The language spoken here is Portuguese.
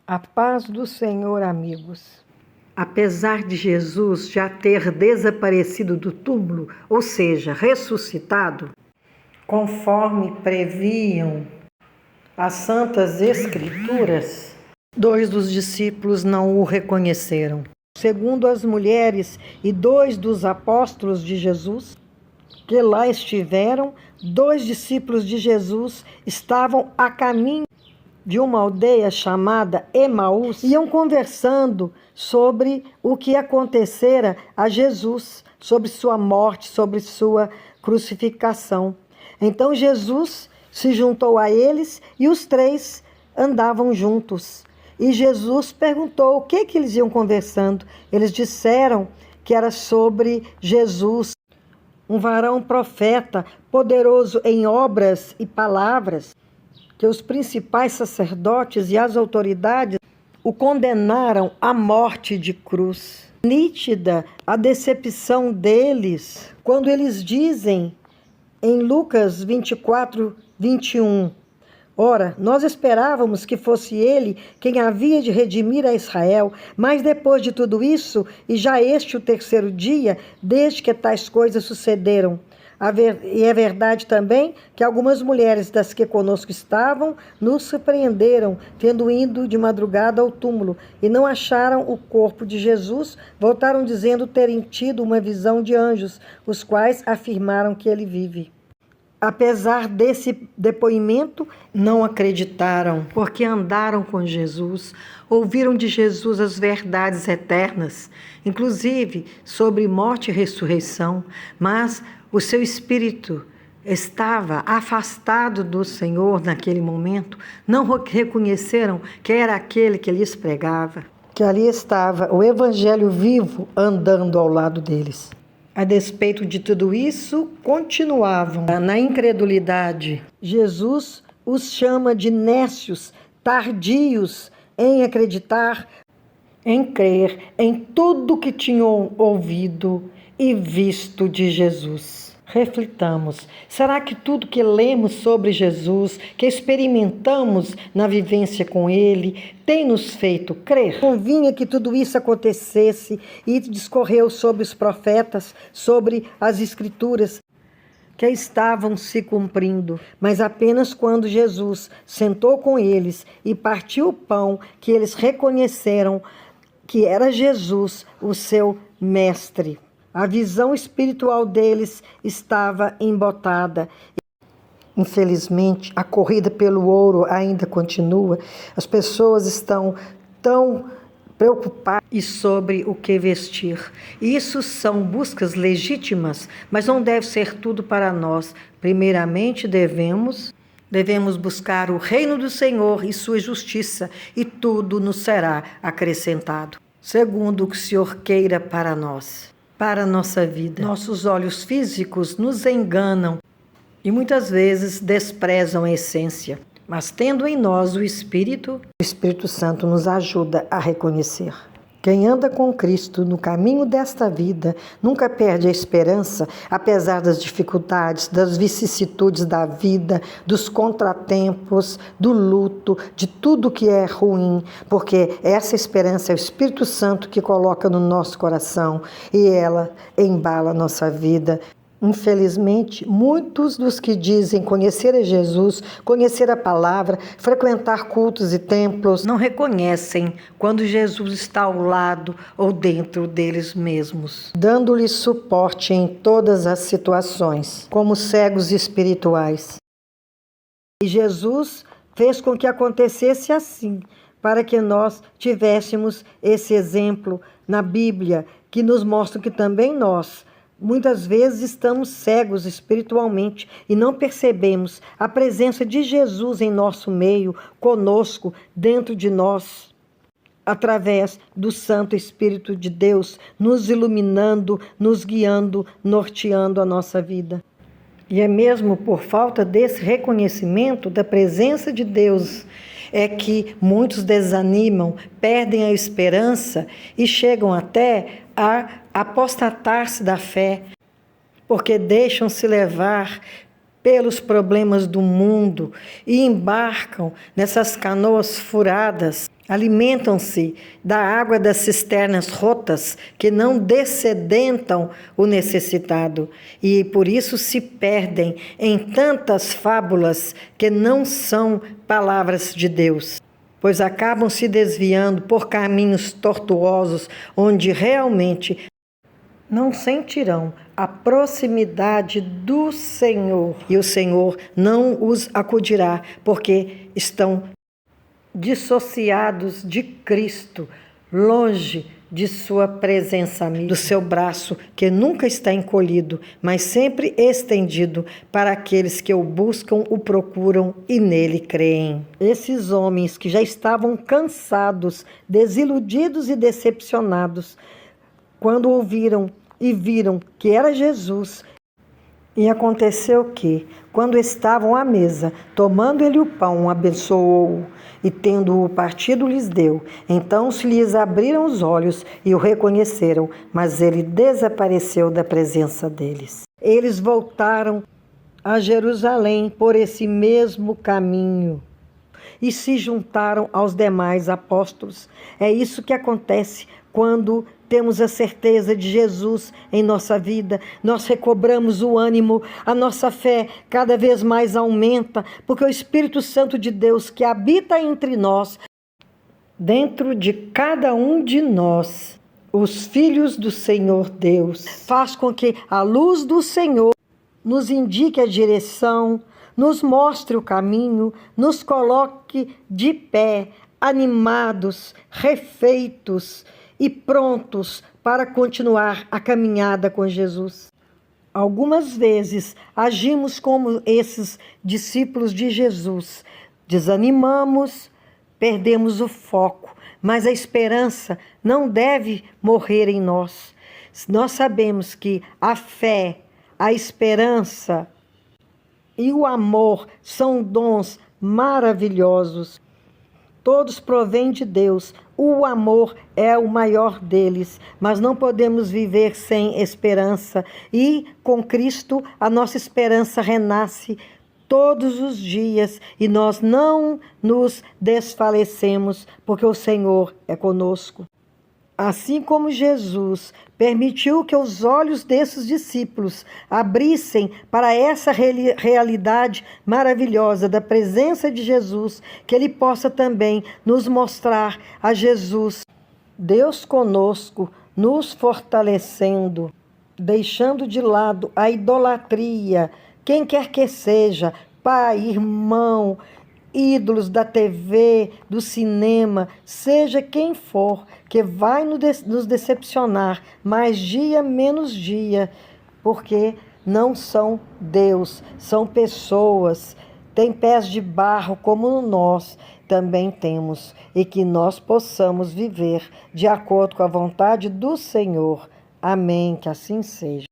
A paz do Senhor, amigos. Apesar de Jesus já ter desaparecido do túmulo, ou seja, ressuscitado, Conforme previam as Santas Escrituras, 2 dos discípulos não o reconheceram. segundo as mulheres e 2 dos apóstolos de Jesus, que lá estiveram, 2 discípulos de Jesus estavam a caminho de uma aldeia chamada Emaús, iam conversando sobre o que acontecera a Jesus, sobre sua morte, sobre sua crucificação. Então Jesus se juntou a eles e os 3 andavam juntos. E Jesus perguntou o que eles iam conversando. Eles disseram que era sobre Jesus, um varão profeta, poderoso em obras e palavras, que os principais sacerdotes e as autoridades o condenaram à morte de cruz. Nítida a decepção deles quando eles dizem em Lucas 24, 21, ora, nós esperávamos que fosse ele quem havia de redimir a Israel, mas depois de tudo isso, e já este o 3º dia, desde que tais coisas sucederam. E é verdade também que algumas mulheres das que conosco estavam nos surpreenderam, tendo ido de madrugada ao túmulo, e não acharam o corpo de Jesus, voltaram dizendo terem tido uma visão de anjos, os quais afirmaram que ele vive. Apesar desse depoimento, não acreditaram, porque andaram com Jesus, ouviram de Jesus as verdades eternas, inclusive sobre morte e ressurreição, mas o seu espírito estava afastado do Senhor naquele momento, não reconheceram que era aquele que lhes pregava, que ali estava o Evangelho vivo andando ao lado deles. A despeito de tudo isso, continuavam na incredulidade. Jesus os chama de nécios, tardios em acreditar, em crer em tudo que tinham ouvido e visto de Jesus. Reflitamos, será que tudo que lemos sobre Jesus, que experimentamos na vivência com Ele, tem nos feito crer? Convinha que tudo isso acontecesse e discorreu sobre os profetas, sobre as Escrituras, que estavam se cumprindo, mas apenas quando Jesus sentou com eles e partiu o pão, que eles reconheceram que era Jesus, o seu mestre. A visão espiritual deles estava embotada. Infelizmente, a corrida pelo ouro ainda continua. As pessoas estão tão preocupadas e sobre o que vestir. Isso são buscas legítimas, mas não deve ser tudo para nós. Primeiramente, devemos buscar o reino do Senhor e sua justiça, e tudo nos será acrescentado, segundo o que o Senhor queira para nós, para a nossa vida. Nossos olhos físicos nos enganam e muitas vezes desprezam a essência, mas tendo em nós o Espírito Santo nos ajuda a reconhecer. Quem anda com Cristo no caminho desta vida nunca perde a esperança, apesar das dificuldades, das vicissitudes da vida, dos contratempos, do luto, de tudo que é ruim, porque essa esperança é o Espírito Santo que coloca no nosso coração e ela embala a nossa vida. Infelizmente, muitos dos que dizem conhecer a Jesus, conhecer a palavra, frequentar cultos e templos, não reconhecem quando Jesus está ao lado ou dentro deles mesmos, dando-lhes suporte em todas as situações, como cegos espirituais. E Jesus fez com que acontecesse assim, para que nós tivéssemos esse exemplo na Bíblia, que nos mostra que também nós, muitas vezes estamos cegos espiritualmente e não percebemos a presença de Jesus em nosso meio, conosco, dentro de nós, através do Santo Espírito de Deus, nos iluminando, nos guiando, norteando a nossa vida. E é mesmo por falta desse reconhecimento da presença de Deus é que muitos desanimam, perdem a esperança e chegam até a apostatar-se da fé, porque deixam-se levar pelos problemas do mundo e embarcam nessas canoas furadas, alimentam-se da água das cisternas rotas que não descedentam o necessitado e por isso se perdem em tantas fábulas que não são palavras de Deus, pois acabam se desviando por caminhos tortuosos onde realmente não sentirão a proximidade do Senhor e o Senhor não os acudirá porque estão dissociados de Cristo, longe de sua presença amiga, do seu braço que nunca está encolhido, mas sempre estendido para aqueles que o buscam, o procuram e nele creem. Esses homens que já estavam cansados, desiludidos e decepcionados, quando ouviram e viram que era Jesus, e aconteceu que, quando estavam à mesa, tomando ele o pão, abençoou-o, e tendo-o partido, lhes deu. Então se lhes abriram os olhos e o reconheceram, mas ele desapareceu da presença deles. Eles voltaram a Jerusalém por esse mesmo caminho e se juntaram aos demais apóstolos. É isso que acontece quando temos a certeza de Jesus em nossa vida, nós recobramos o ânimo, a nossa fé cada vez mais aumenta, porque o Espírito Santo de Deus que habita entre nós, dentro de cada um de nós, os filhos do Senhor Deus, faz com que a luz do Senhor nos indique a direção, nos mostre o caminho, nos coloque de pé, animados, refeitos e prontos para continuar a caminhada com Jesus. Algumas vezes agimos como esses discípulos de Jesus, desanimamos, perdemos o foco, mas a esperança não deve morrer em nós. Nós sabemos que a fé, a esperança e o amor são dons maravilhosos. Todos provêm de Deus. O amor é o maior deles, mas não podemos viver sem esperança. E com Cristo a nossa esperança renasce todos os dias e nós não nos desfalecemos, porque o Senhor é conosco. Assim como Jesus permitiu que os olhos desses discípulos abrissem para essa realidade maravilhosa da presença de Jesus, que Ele possa também nos mostrar a Jesus, Deus conosco, nos fortalecendo, deixando de lado a idolatria, quem quer que seja, pai, irmão, ídolos da TV, do cinema, seja quem for, que vai nos decepcionar mais dia menos dia, porque não são Deus, são pessoas, têm pés de barro como nós também temos, e que nós possamos viver de acordo com a vontade do Senhor. Amém, que assim seja.